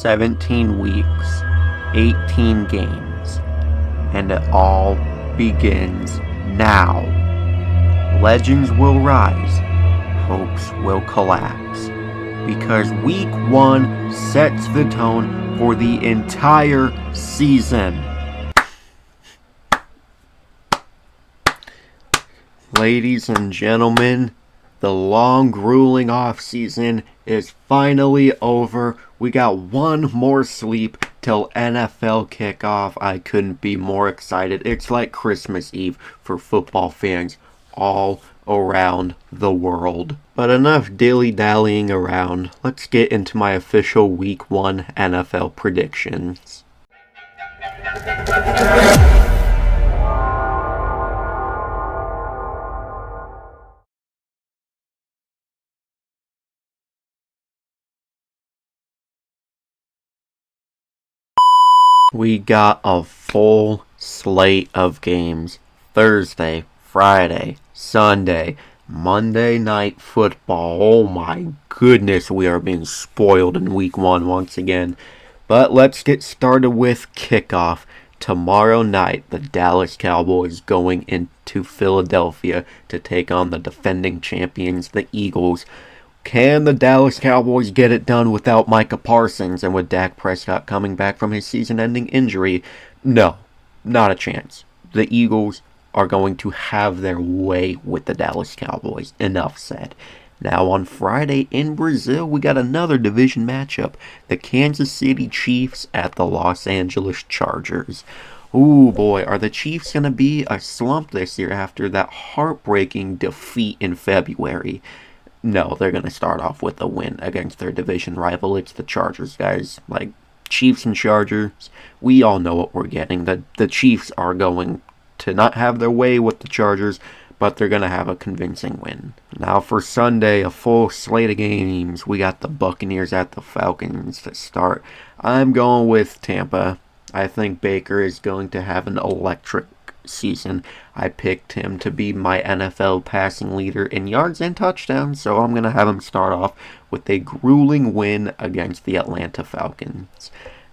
17 weeks, 18 games, and it all begins now. Legends will rise, hopes will collapse, because week 1 sets the tone for the entire season. Ladies and gentlemen, the long, grueling off-season is finally over. We got one more sleep till NFL kickoff. I couldn't be more excited. It's like Christmas Eve for football fans all around the world. But enough dilly-dallying around. Let's get into my official Week 1 NFL predictions. We got a full slate of games. Thursday, Friday, Sunday, Monday Night Football. Oh my goodness, we are being spoiled in week 1 once again. But let's get started with kickoff. Tomorrow night, the Dallas Cowboys going into Philadelphia to take on the defending champions, the Eagles. Can the Dallas Cowboys get it done without Micah Parsons and with Dak Prescott coming back from his season-ending injury? No, not a chance. The Eagles are going to have their way with the Dallas Cowboys. Enough said. Now on Friday in Brazil, we got another division matchup. The Kansas City Chiefs at the Los Angeles Chargers. Ooh boy, are the Chiefs going to be a slump this year after that heartbreaking defeat in February? No, they're going to start off with a win against their division rival. It's the Chargers, guys. Like, Chiefs and Chargers, we all know what we're getting. The Chiefs are going to not have their way with the Chargers, but they're going to have a convincing win. Now for Sunday, a full slate of games. We got the Buccaneers at the Falcons to start. I'm going with Tampa. I think Baker is going to have an electric season. I picked him to be my NFL passing leader in yards and touchdowns, so I'm going to have him start off with a grueling win against the Atlanta Falcons.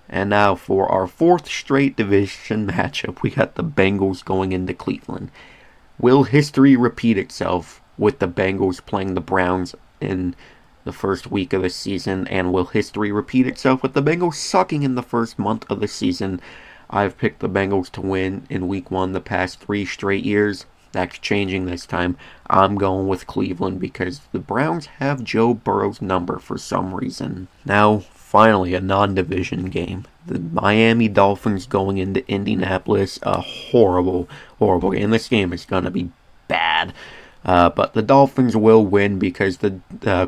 And now for our 4th straight division matchup, we got the Bengals going into Cleveland. Will history repeat itself with the Bengals playing the Browns in the first week of the season, and will history repeat itself with the Bengals sucking in the first month of the season? I've picked the Bengals to win in week 1 the past 3 straight years. That's changing this time. I'm going with Cleveland because the Browns have Joe Burrow's number for some reason. Now, finally, a non-division game. The Miami Dolphins going into Indianapolis. A horrible game. This game is going to be bad. But the Dolphins will win because the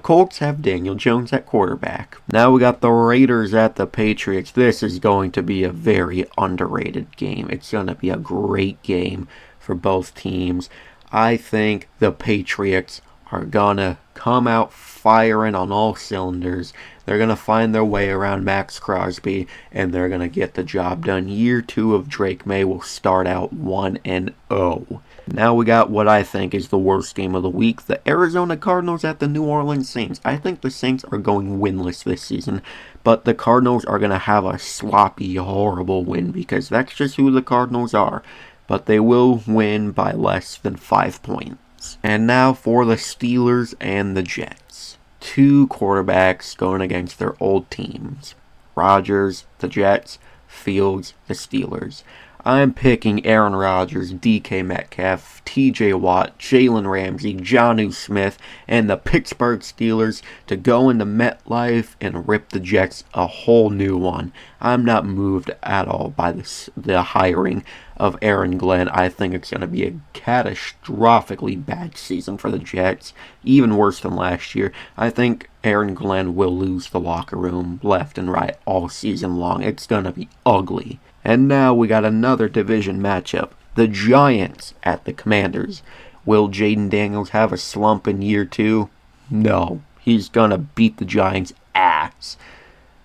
Colts have Daniel Jones at quarterback. Now we got the Raiders at the Patriots. This is going to be a very underrated game. It's going to be a great game for both teams. I think the Patriots are going to come out firing on all cylinders. They're going to find their way around Max Crosby, and they're going to get the job done. Year 2 of Drake May will start out 1-0. Now we got what I think is the worst game of the week. The Arizona Cardinals at the New Orleans Saints. I think the Saints are going winless this season, but the Cardinals are going to have a sloppy, horrible win because that's just who the Cardinals are. But they will win by less than 5 points. And now for the Steelers and the Jets. 2 quarterbacks going against their old teams. Rodgers, the Jets. Fields, the Steelers. I'm picking Aaron Rodgers, DK Metcalf, TJ Watt, Jalen Ramsey, Jonnu Smith, and the Pittsburgh Steelers to go into MetLife and rip the Jets a whole new one. I'm not moved at all by the hiring of Aaron Glenn. I think it's going to be a catastrophically bad season for the Jets, even worse than last year. I think Aaron Glenn will lose the locker room left and right all season long. It's going to be ugly. And now we got another division matchup. The Giants at the Commanders. Will Jaden Daniels have a slump in year 2? No. He's going to beat the Giants' ass.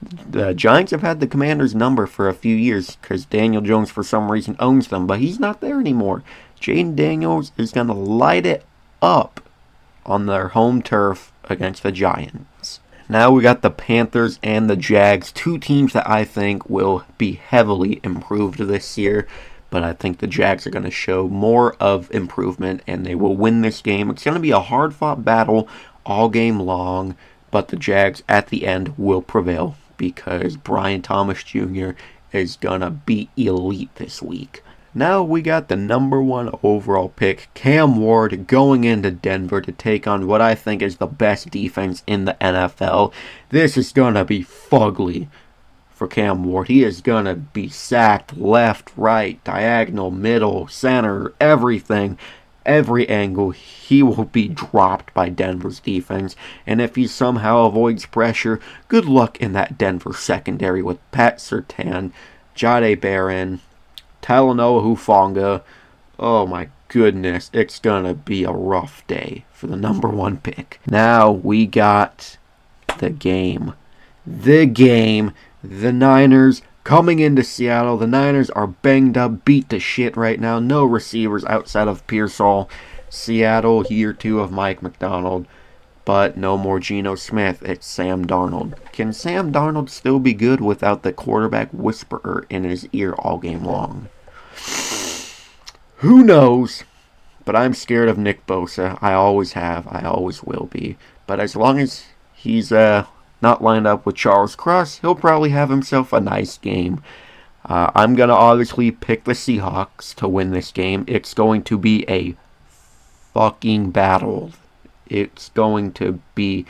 The Giants have had the Commanders' number for a few years because Daniel Jones for some reason owns them, but he's not there anymore. Jaden Daniels is going to light it up on their home turf against the Giants. Now we got the Panthers and the Jags, two teams that I think will be heavily improved this year. But I think the Jags are going to show more of improvement and they will win this game. It's going to be a hard-fought battle all game long, but the Jags at the end will prevail because Brian Thomas Jr. is going to be elite this week. Now we got the number 1 overall pick, Cam Ward, going into Denver to take on what I think is the best defense in the NFL. This is going to be fugly for Cam Ward. He is going to be sacked left, right, diagonal, middle, center, everything. Every angle, he will be dropped by Denver's defense. And if he somehow avoids pressure, good luck in that Denver secondary with Pat Surtain, Jahdae Barron, Talanoa Hufanga. Oh my goodness, it's gonna be a rough day for the number 1 pick. Now we got the game. The Niners coming into Seattle. The Niners are banged up, beat to shit right now. No receivers outside of Pearsall. Seattle, year 2 of Mike McDonald. But no more Geno Smith. It's Sam Darnold. Can Sam Darnold still be good without the quarterback whisperer in his ear all game long? Who knows? But I'm scared of Nick Bosa. I always have. I always will be. But as long as he's not lined up with Charles Cross, he'll probably have himself a nice game. I'm going to obviously pick the Seahawks to win this game. It's going to be a fucking battle. It's going to be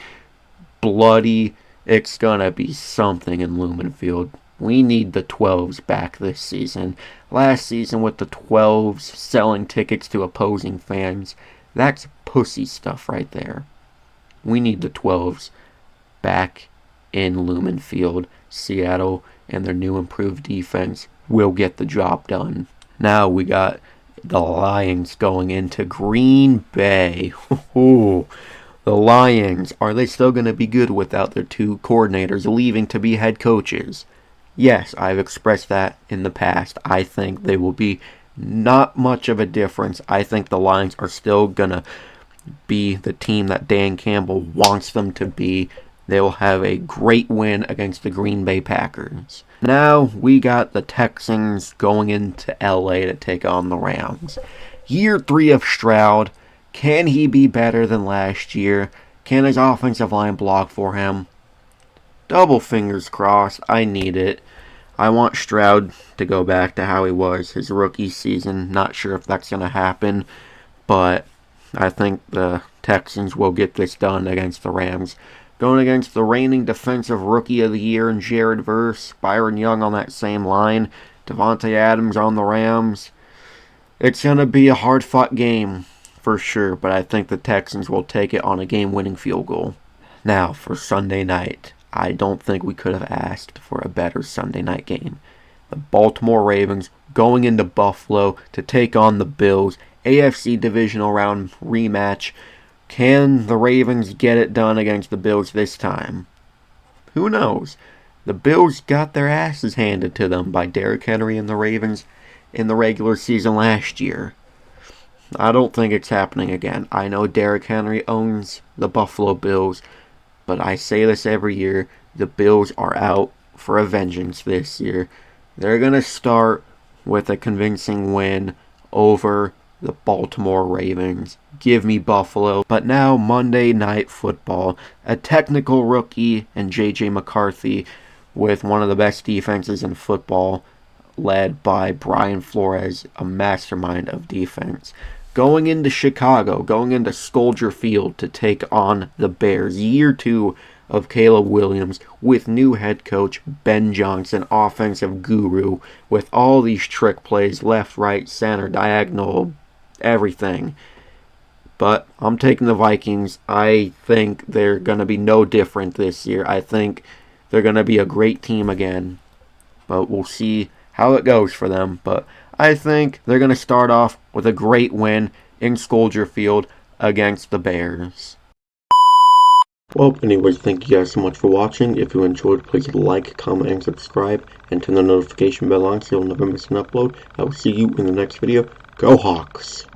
bloody. It's going to be something in Lumen Field. We need the 12s back this season. Last season with the 12s selling tickets to opposing fans, that's pussy stuff right there. We need the 12s back in Lumen Field. Seattle and their new improved defense will get the job done. Now we got the Lions going into Green Bay. The Lions, are they still going to be good without their 2 coordinators leaving to be head coaches? Yes, I've expressed that in the past. I think they will be not much of a difference. I think the Lions are still going to be the team that Dan Campbell wants them to be. They will have a great win against the Green Bay Packers. Now we got the Texans going into LA to take on the Rams. Year 3 of Stroud. Can he be better than last year? Can his offensive line block for him? Double fingers crossed. I need it. I want Stroud to go back to how he was his rookie season. Not sure if that's going to happen, but I think the Texans will get this done against the Rams. Going against the reigning defensive rookie of the year in Jared Verse, Byron Young on that same line, Devontae Adams on the Rams. It's going to be a hard-fought game for sure, but I think the Texans will take it on a game-winning field goal. Now, for Sunday night, I don't think we could have asked for a better Sunday night game. The Baltimore Ravens going into Buffalo to take on the Bills. AFC Divisional Round rematch. Can the Ravens get it done against the Bills this time? Who knows? The Bills got their asses handed to them by Derrick Henry and the Ravens in the regular season last year. I don't think it's happening again. I know Derrick Henry owns the Buffalo Bills, but I say this every year. The Bills are out for a vengeance this year. They're going to start with a convincing win over the Baltimore Ravens. Give me Buffalo. But now Monday Night Football. A technical rookie and J.J. McCarthy with one of the best defenses in football, led by Brian Flores, a mastermind of defense. Going into Chicago, going into Soldier Field to take on the Bears. Year 2 of Caleb Williams with new head coach Ben Johnson, offensive guru, with all these trick plays, left, right, center, diagonal, everything. But I'm taking the Vikings. I think they're going to be no different this year. I think they're going to be a great team again. But we'll see how it goes for them. But I think they're going to start off with a great win in Soldier Field against the Bears. Well, anyways, thank you guys so much for watching. If you enjoyed, please like, comment, and subscribe. And turn the notification bell on so you'll never miss an upload. I will see you in the next video. Go Hawks!